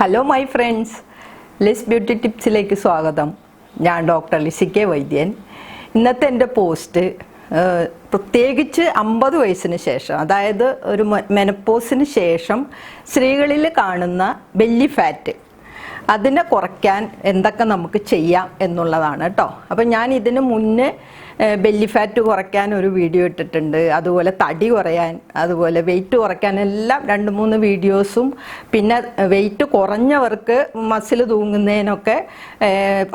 Hello my friends, Liz beauty ടിപ്സിലേക്ക് സ്വാഗതം. ഞാൻ ഡോക്ടർ ലിസി കെ വൈദ്യൻ. ഇന്നത്തെ എൻ്റെ പോസ്റ്റ് പ്രത്യേകിച്ച് 50 വയസ്സിന് ശേഷം, അതായത് ഒരു മെനപ്പോസിന് ശേഷം സ്ത്രീകളിൽ കാണുന്ന ബെല്ലി ഫാറ്റ്, അതിനെ കുറയ്ക്കാൻ എന്തൊക്കെ നമുക്ക് ചെയ്യാം എന്നുള്ളതാണ് കേട്ടോ. അപ്പം ഞാൻ ഇതിന് മുന്നേ ബെല്ലി ഫാറ്റ് കുറയ്ക്കാൻ ഒരു വീഡിയോ ഇട്ടിട്ടുണ്ട്, അതുപോലെ തടി കുറയാൻ, അതുപോലെ വെയിറ്റ് കുറയ്ക്കാൻ എല്ലാം 2-3 വീഡിയോസും, പിന്നെ വെയിറ്റ് കുറഞ്ഞവർക്ക് മസിൽ തൂങ്ങുന്നതിനൊക്കെ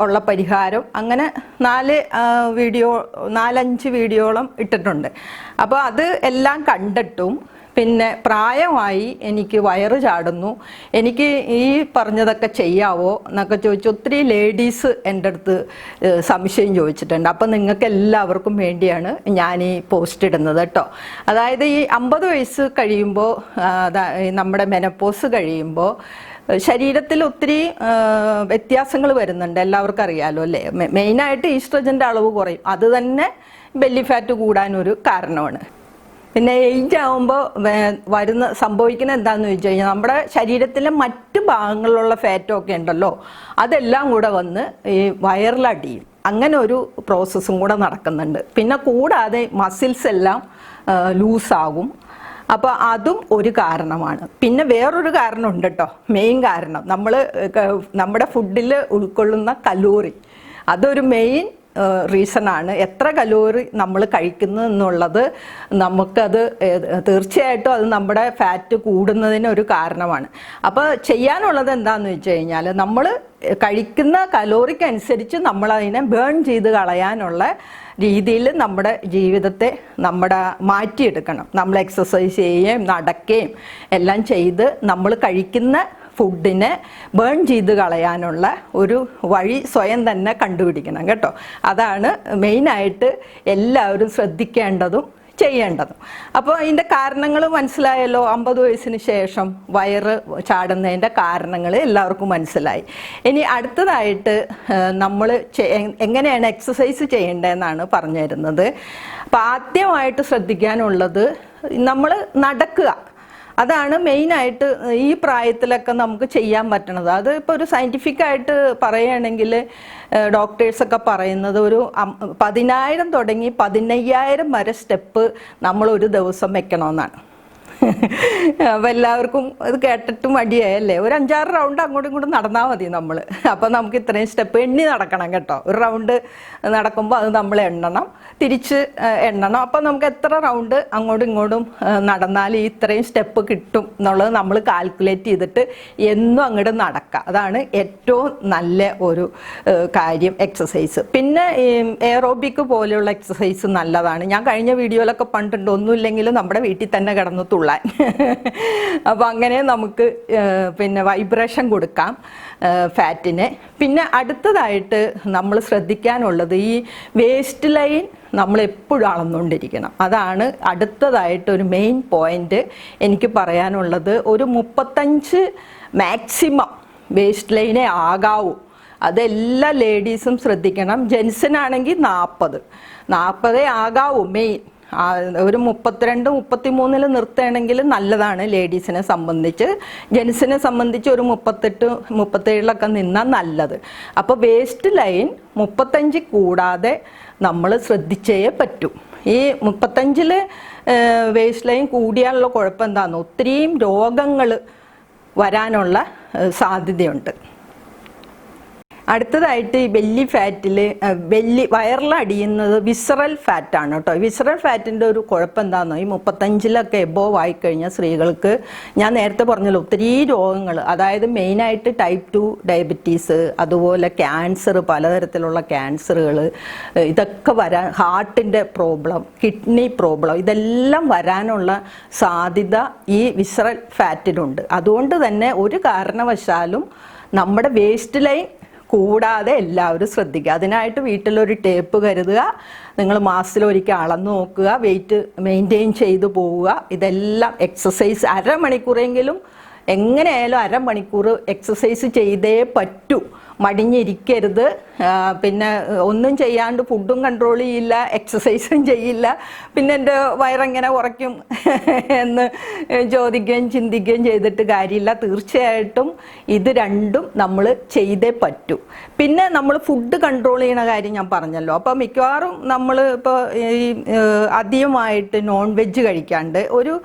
ഉള്ള പരിഹാരം, അങ്ങനെ 4-5 വീഡിയോളം ഇട്ടിട്ടുണ്ട്. അപ്പോൾ അത് എല്ലാം കണ്ടിട്ടും പിന്നെ പ്രായമായി എനിക്ക് വയറ് ചാടുന്നു, എനിക്ക് ഈ പറഞ്ഞതൊക്കെ ചെയ്യാവോ എന്നൊക്കെ ചോദിച്ചു ഒത്തിരി ലേഡീസ് എൻ്റെ അടുത്ത് സംശയം ചോദിച്ചിട്ടുണ്ട്. അപ്പം നിങ്ങൾക്ക് എല്ലാവർക്കും വേണ്ടിയാണ് ഞാൻ ഈ പോസ്റ്റ് ഇടുന്നത് കേട്ടോ. അതായത് ഈ 50 വയസ്സ് കഴിയുമ്പോൾ, നമ്മുടെ മെനപ്പോസ് കഴിയുമ്പോൾ ശരീരത്തിൽ ഒത്തിരി വ്യത്യാസങ്ങൾ വരുന്നുണ്ട്, എല്ലാവർക്കും അറിയാമല്ലോ അല്ലേ. മെയിനായിട്ട് ഈസ്ട്രജൻ്റെ അളവ് കുറയും, അത് തന്നെ ബെല്ലി ഫാറ്റ് കൂടാനൊരു കാരണമാണ്. പിന്നെ ഏജ് ആകുമ്പോൾ സംഭവിക്കുന്നത് എന്താണെന്ന് വെച്ച് കഴിഞ്ഞാൽ നമ്മുടെ ശരീരത്തിലെ മറ്റ് ഭാഗങ്ങളിലുള്ള ഫാറ്റൊക്കെ ഉണ്ടല്ലോ, അതെല്ലാം കൂടെ വന്ന് ഈ വയറിലടിയും. അങ്ങനെ ഒരു പ്രോസസ്സും കൂടെ നടക്കുന്നുണ്ട്. പിന്നെ കൂടാതെ മസിൽസ് എല്ലാം ലൂസാകും. അപ്പോൾ അതും ഒരു കാരണമാണ്. പിന്നെ വേറൊരു കാരണമുണ്ട് കേട്ടോ, മെയിൻ കാരണം നമ്മുടെ ഫുഡിൽ ഉൾക്കൊള്ളുന്ന കലോറി, അതൊരു മെയിൻ റീസണാണ്. എത്ര കലോറി നമ്മൾ കഴിക്കുന്നു എന്നുള്ളത് നമുക്കത് തീർച്ചയായിട്ടും അത് നമ്മുടെ ഫാറ്റ് കൂടുന്നതിന് ഒരു കാരണമാണ്. അപ്പോൾ ചെയ്യാനുള്ളത് എന്താണെന്ന് വെച്ച് കഴിഞ്ഞാൽ, നമ്മൾ കഴിക്കുന്ന കലോറിക്ക് അനുസരിച്ച് നമ്മളതിനെ ബേൺ ചെയ്ത് കളയാനുള്ള രീതിയിൽ നമ്മുടെ ജീവിതത്തെ മാറ്റിയെടുക്കണം. നമ്മൾ എക്സസൈസ് ചെയ്യുകയും നടക്കുകയും എല്ലാം ചെയ്ത് നമ്മൾ കഴിക്കുന്ന ഫുഡിനെ ബേൺ ചെയ്ത് കളയാനുള്ള ഒരു വഴി സ്വയം തന്നെ കണ്ടുപിടിക്കണം കേട്ടോ. അതാണ് മെയിനായിട്ട് എല്ലാവരും ശ്രദ്ധിക്കേണ്ടതും ചെയ്യേണ്ടതും. അപ്പോൾ ഇതിൻ്റെ കാരണങ്ങൾ മനസ്സിലായല്ലോ. 50 വയസ്സിന് ശേഷം വയറ് ചാടുന്നതിൻ്റെ കാരണങ്ങൾ എല്ലാവർക്കും മനസ്സിലായി. ഇനി അടുത്തതായിട്ട് നമ്മൾ എങ്ങനെയാണ് എക്സസൈസ് ചെയ്യേണ്ടതെന്നാണ് പറഞ്ഞു തരുന്നത്. അപ്പോൾ ആദ്യമായിട്ട് ശ്രദ്ധിക്കാനുള്ളത്, നമ്മൾ നടക്കുക. അതാണ് മെയിനായിട്ട് ഈ പ്രായത്തിലൊക്കെ നമുക്ക് ചെയ്യാൻ പറ്റണത്. അത് ഇപ്പോൾ ഒരു സയൻറ്റിഫിക്കായിട്ട് പറയുകയാണെങ്കിൽ ഡോക്ടേഴ്സൊക്കെ പറയുന്നത് ഒരു 10,000 തുടങ്ങി 15,000 വരെ സ്റ്റെപ്പ് നമ്മൾ ഒരു ദിവസം വെക്കണമെന്നാണ്. അപ്പം എല്ലാവർക്കും ഇത് കേട്ടിട്ട് മടിയായല്ലേ. ഒരു 5-6 റൗണ്ട് അങ്ങോട്ടും ഇങ്ങോട്ടും നടന്നാൽ മതി നമ്മൾ. അപ്പം നമുക്ക് ഇത്രയും സ്റ്റെപ്പ് എണ്ണി നടക്കണം കേട്ടോ. ഒരു റൗണ്ട് നടക്കുമ്പോൾ അത് നമ്മൾ എണ്ണണം, തിരിച്ച് എണ്ണണം. അപ്പം നമുക്ക് എത്ര റൗണ്ട് അങ്ങോട്ടും ഇങ്ങോട്ടും നടന്നാൽ ഈ ഇത്രയും സ്റ്റെപ്പ് കിട്ടും എന്നുള്ളത് നമ്മൾ കാൽക്കുലേറ്റ് ചെയ്തിട്ട് എന്നും അങ്ങോട്ട് നടക്കുക. അതാണ് ഏറ്റവും നല്ല ഒരു കാര്യം, എക്സസൈസ്. പിന്നെ എയറോബിക് പോലെയുള്ള എക്സസൈസ് നല്ലതാണ്. ഞാൻ കഴിഞ്ഞ വീഡിയോയിലൊക്കെ പണ്ടുണ്ട്, ഒന്നുമില്ലെങ്കിലും നമ്മുടെ വീട്ടിൽ തന്നെ കിടന്ന് തുള്ളാൻ. അപ്പോൾ അങ്ങനെ നമുക്ക് പിന്നെ വൈബ്രേഷൻ കൊടുക്കാം ഫാറ്റിന്. പിന്നെ അടുത്തതായിട്ട് നമ്മൾ ശ്രദ്ധിക്കാനുള്ളത്, ഈ വേസ്റ്റ് ലൈൻ നമ്മൾ എപ്പോഴും അളന്നുകൊണ്ടിരിക്കണം. അതാണ് അടുത്തതായിട്ട് ഒരു മെയിൻ പോയിന്റ് എനിക്ക് പറയാനുള്ളത്. ഒരു 35 മാക്സിമം വേസ്റ്റ് ലൈനേ ആകാവൂ. അതെല്ലാ ലേഡീസും ശ്രദ്ധിക്കണം. ജെൻസിനാണെങ്കിൽ 40 ആകാവൂ മെയിൻ. ഒരു 32-33 നിർത്തുകയാണെങ്കിൽ നല്ലതാണ് ലേഡീസിനെ സംബന്ധിച്ച്. ജെൻസിനെ സംബന്ധിച്ച് ഒരു 38-37 നിന്നാൽ നല്ലത്. അപ്പോൾ വേസ്റ്റ് ലൈൻ 35 കൂടാതെ നമ്മൾ ശ്രദ്ധിച്ചേ പറ്റൂ. ഈ 35 വേസ്റ്റ് ലൈൻ കൂടിയാലുള്ള കുഴപ്പം എന്താണെന്ന്, ഒത്തിരിയും രോഗങ്ങൾ വരാനുള്ള സാധ്യതയുണ്ട്. അടുത്തതായിട്ട് ഈ ബെല്ലി ഫാറ്റിൽ വയറിലടിയുന്നത് വിസറൽ ഫാറ്റാണ് കേട്ടോ. വിസറൽ ഫാറ്റിൻ്റെ ഒരു കുഴപ്പം എന്താണെന്നോ, ഈ 35 എബോവ് ആയിക്കഴിഞ്ഞാൽ സ്ത്രീകൾക്ക്, ഞാൻ നേരത്തെ പറഞ്ഞല്ലോ, ഒത്തിരി രോഗങ്ങൾ, അതായത് മെയിനായിട്ട് ടൈപ്പ് 2 ഡയബറ്റീസ്, അതുപോലെ ക്യാൻസർ, പലതരത്തിലുള്ള ക്യാൻസറുകൾ, ഇതൊക്കെ വരാൻ, ഹാർട്ടിൻ്റെ പ്രോബ്ലം, കിഡ്നി പ്രോബ്ലം, ഇതെല്ലാം വരാനുള്ള സാധ്യത ഈ വിസറൽ ഫാറ്റിനുണ്ട്. അതുകൊണ്ട് തന്നെ ഒരു കാരണവശാലും നമ്മുടെ വേസ്റ്റ് ലൈൻ കൂടാതെ എല്ലാവരും ശ്രദ്ധിക്കുക. അതിനായിട്ട് വീട്ടിലൊരു ടേപ്പ് കരുതുക, നിങ്ങൾ മാസത്തിലൊരിക്കൽ അളന്ന് നോക്കുക, വെയിറ്റ് മെയിൻറ്റെയിൻ ചെയ്തു പോവുക. ഇതെല്ലാം എക്സസൈസ് 1/2 മണിക്കൂറെങ്കിലും എങ്ങനെയായാലും അരമണിക്കൂർ എക്സസൈസ് ചെയ്തേ പറ്റൂ. മടിഞ്ഞിരിക്കരുത്. പിന്നെ ഒന്നും ചെയ്യാണ്ട് ഫുഡും കൺട്രോൾ ചെയ്യില്ല, എക്സസൈസും ചെയ്യില്ല, പിന്നെ എൻ്റെ വയറെങ്ങനെ കുറയ്ക്കും എന്ന് ചോദിക്കുകയും ചിന്തിക്കുകയും ചെയ്തിട്ട് കാര്യമില്ല. തീർച്ചയായിട്ടും ഇത് രണ്ടും നമ്മൾ ചെയ്തേ പറ്റൂ. പിന്നെ നമ്മൾ ഫുഡ് കൺട്രോൾ ചെയ്യണ കാര്യം ഞാൻ പറഞ്ഞല്ലോ. അപ്പോൾ മിക്കവാറും നമ്മൾ ഇപ്പോൾ ഈ അധികമായിട്ട് നോൺ വെജ് കഴിക്കാണ്ട് ഒരു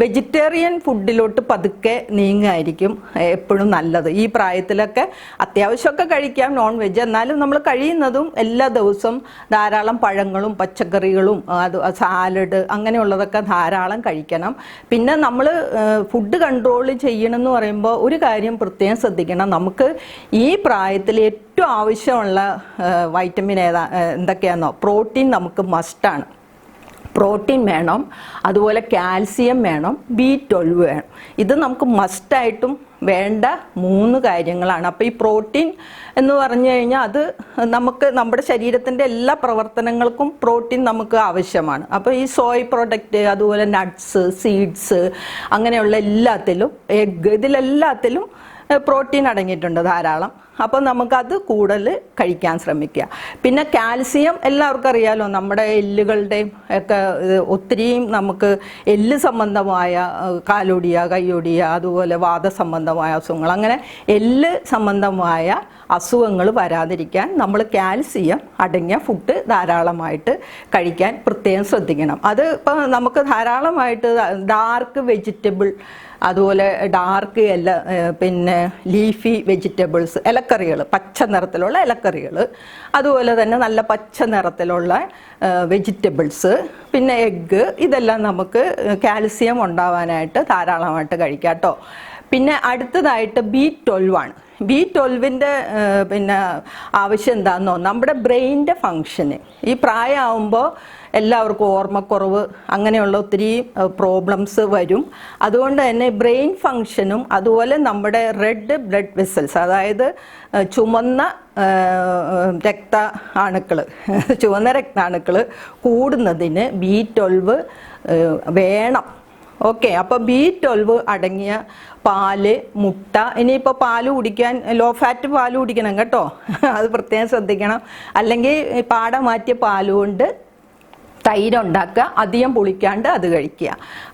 വെജിറ്റേറിയൻ ഫുഡിലോട്ട് പതുക്കെ നീങ്ങുമായിരിക്കും എപ്പോഴും നല്ലത്. ഈ പ്രായത്തിലൊക്കെ അത്യാവശ്യമൊക്കെ കഴിക്കാം നോൺ വെജ്, എന്നാലും നമ്മൾ കഴിയുന്നതും എല്ലാ ദിവസവും ധാരാളം പഴങ്ങളും പച്ചക്കറികളും സാലഡ് അങ്ങനെയുള്ളതൊക്കെ ധാരാളം കഴിക്കണം. പിന്നെ നമ്മൾ ഫുഡ് കൺട്രോൾ ചെയ്യണമെന്ന് പറയുമ്പോൾ ഒരു കാര്യം പ്രത്യേകം ശ്രദ്ധിക്കണം. നമുക്ക് ഈ പ്രായത്തിൽ ഏറ്റവും ആവശ്യമുള്ള വൈറ്റമിൻ എന്തൊക്കെയാണെന്നോ? പ്രോട്ടീൻ നമുക്ക് മസ്റ്റാണ്. പ്രോട്ടീൻ വേണം, അതുപോലെ കാൽസ്യം വേണം, B12 വേണം. ഇത് നമുക്ക് മസ്റ്റായിട്ടും വേണ്ട 3 കാര്യങ്ങളാണ്. അപ്പോൾ ഈ പ്രോട്ടീൻ എന്ന് പറഞ്ഞു കഴിഞ്ഞാൽ അത് നമുക്ക് നമ്മുടെ ശരീരത്തിൻ്റെ എല്ലാ പ്രവർത്തനങ്ങൾക്കും പ്രോട്ടീൻ നമുക്ക് ആവശ്യമാണ്. അപ്പോൾ ഈ സോയ് പ്രൊഡക്റ്റ്, അതുപോലെ നട്ട്സ്, സീഡ്സ്, അങ്ങനെയുള്ള എല്ലാത്തിലും, എഗ്ഗ്, ഇതിലെല്ലാത്തിലും പ്രോട്ടീൻ അടങ്ങിയിട്ടുണ്ട് ധാരാളം. അപ്പോൾ നമുക്കത് കൂടുതൽ കഴിക്കാൻ ശ്രമിക്കുക. പിന്നെ കാൽസ്യം എല്ലാവർക്കും അറിയാമല്ലോ, നമ്മുടെ എല്ലുകളുടെയും ഒക്കെ ഒത്തിരിയും നമുക്ക് എല്ല് സംബന്ധമായ കാലൊടിയ, കൈയൊടിയ, അതുപോലെ വാദസംബന്ധമായ അസുഖങ്ങൾ, അങ്ങനെ എല്ല് സംബന്ധമായ അസുഖങ്ങൾ വരാതിരിക്കാൻ നമ്മൾ കാൽസ്യം അടങ്ങിയ ഫുഡ് ധാരാളമായിട്ട് കഴിക്കാൻ പ്രത്യേകം ശ്രദ്ധിക്കണം. അത് ഇപ്പം നമുക്ക് ധാരാളമായിട്ട് ഡാർക്ക് വെജിറ്റബിൾ, അതുപോലെ ഡാർക്ക് പിന്നെ ലീഫി വെജിറ്റബിൾസ്, ഇലക്കറികൾ, പച്ച നിറത്തിലുള്ള ഇലക്കറികൾ, അതുപോലെ തന്നെ നല്ല പച്ച നിറത്തിലുള്ള വെജിറ്റബിൾസ്, പിന്നെ എഗ്ഗ്, ഇതെല്ലാം നമുക്ക് കാൽസ്യം ഉണ്ടാവാനായിട്ട് ധാരാളമായിട്ട് കഴിക്കാം കേട്ടോ. പിന്നെ അടുത്തതായിട്ട് B12 ആണ്. B12ൻ്റെ പിന്നെ ആവശ്യം എന്താണെന്നോ? നമ്മുടെ ബ്രെയിനിൻ്റെ ഫങ്ഷന് ഈ പ്രായമാകുമ്പോൾ എല്ലാവർക്കും ഓർമ്മക്കുറവ് അങ്ങനെയുള്ള ഒത്തിരി പ്രോബ്ലംസ് വരും. അതുകൊണ്ട് തന്നെ ബ്രെയിൻ ഫങ്ഷനും അതുപോലെ നമ്മുടെ റെഡ് ബ്ലഡ് വെസൽസ്, അതായത് ചുവന്ന രക്താണുക്കൾ കൂടുന്നതിന് B12 വേണം. ഓക്കെ, അപ്പോൾ B12 അടങ്ങിയ പാല്, മുട്ട, ഇനിയിപ്പോൾ പാല് കുടിക്കാൻ ലോ ഫാറ്റ് പാല് കുടിക്കണം കേട്ടോ, അത് പ്രത്യേകം ശ്രദ്ധിക്കണം. അല്ലെങ്കിൽ പാട മാറ്റിയ പാലുകൊണ്ട് തൈരുണ്ടാക്കുക, അധികം പുളിക്കാണ്ട് അത് കഴിക്കുക.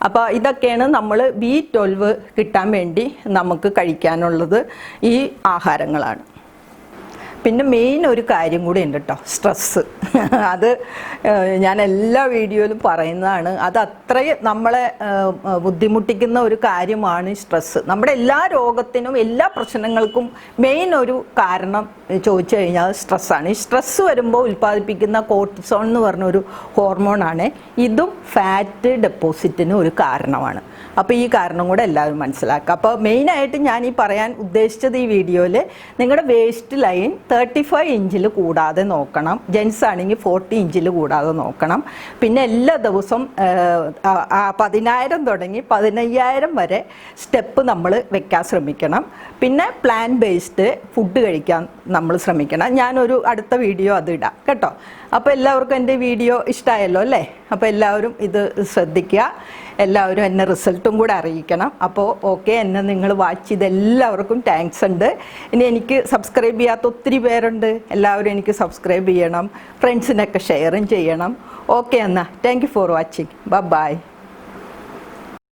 അപ്പോൾ ഇതൊക്കെയാണ് നമ്മൾ B12 കിട്ടാൻ വേണ്ടി നമുക്ക് കഴിക്കാനുള്ളത്. ഈ ആഹാരങ്ങളാണ്. പിന്നെ മെയിൻ ഒരു കാര്യം കൂടി ഉണ്ട് കേട്ടോ, സ്ട്രെസ്സ്. അത് ഞാൻ എല്ലാ വീഡിയോയിലും പറയുന്നതാണ്. അത് അത്രയും നമ്മളെ ബുദ്ധിമുട്ടിക്കുന്ന ഒരു കാര്യമാണ് സ്ട്രെസ്സ്. നമ്മുടെ എല്ലാ രോഗത്തിനും എല്ലാ പ്രശ്നങ്ങൾക്കും മെയിൻ ഒരു കാരണം ചോദിച്ചു കഴിഞ്ഞാൽ സ്ട്രെസ്സാണ്. ഈ സ്ട്രെസ്സ് വരുമ്പോൾ ഉൽപ്പാദിപ്പിക്കുന്ന കോർട്ടിസോൾ എന്ന് പറഞ്ഞൊരു ഹോർമോണാണ്. ഇതും ഫാറ്റ് ഡെപ്പോസിറ്റിന് ഒരു കാരണമാണ്. അപ്പോൾ ഈ കാരണം കൂടെ എല്ലാവരും മനസ്സിലാക്കുക. അപ്പോൾ മെയിനായിട്ട് ഞാൻ ഈ പറയാൻ ഉദ്ദേശിച്ചത് ഈ വീഡിയോയിൽ നിങ്ങളുടെ വേസ്റ്റ് ലൈൻ 35 ഇഞ്ചിൽ കൂടാതെ നോക്കണം. ജെൻസ് ആണെങ്കിൽ 40 ഇഞ്ചിൽ കൂടാതെ നോക്കണം. പിന്നെ എല്ലാ ദിവസവും 10,000 തുടങ്ങി 15,000 വരെ സ്റ്റെപ്പ് നമ്മൾ വെക്കാൻ ശ്രമിക്കണം. പിന്നെ പ്ലാൻ ബേസ്ഡ് ഫുഡ് കഴിക്കാൻ നമ്മൾ ശ്രമിക്കണം. ഞാനൊരു അടുത്ത വീഡിയോ അത് ഇടാം കേട്ടോ. അപ്പോൾ എല്ലാവർക്കും എൻ്റെ വീഡിയോ ഇഷ്ടമായല്ലോ അല്ലേ? അപ്പോൾ എല്ലാവരും ഇത് ശ്രദ്ധിക്കുക. എല്ലാവരും എന്നെ റിസൾട്ടും കൂടെ അറിയിക്കണം. അപ്പോൾ ഓക്കെ, എന്നെ നിങ്ങൾ വാച്ച് ചെയ്ത് എല്ലാവർക്കും താങ്ക്സ് ഉണ്ട്. ഇനി എനിക്ക് സബ്സ്ക്രൈബ് ചെയ്യാത്ത ഒത്തിരി പേരുണ്ട്. എല്ലാവരും എനിക്ക് സബ്സ്ക്രൈബ് ചെയ്യണം, ഫ്രണ്ട്സിനൊക്കെ ഷെയറും ചെയ്യണം. ഓക്കെ, എന്നാൽ thank you for watching. By.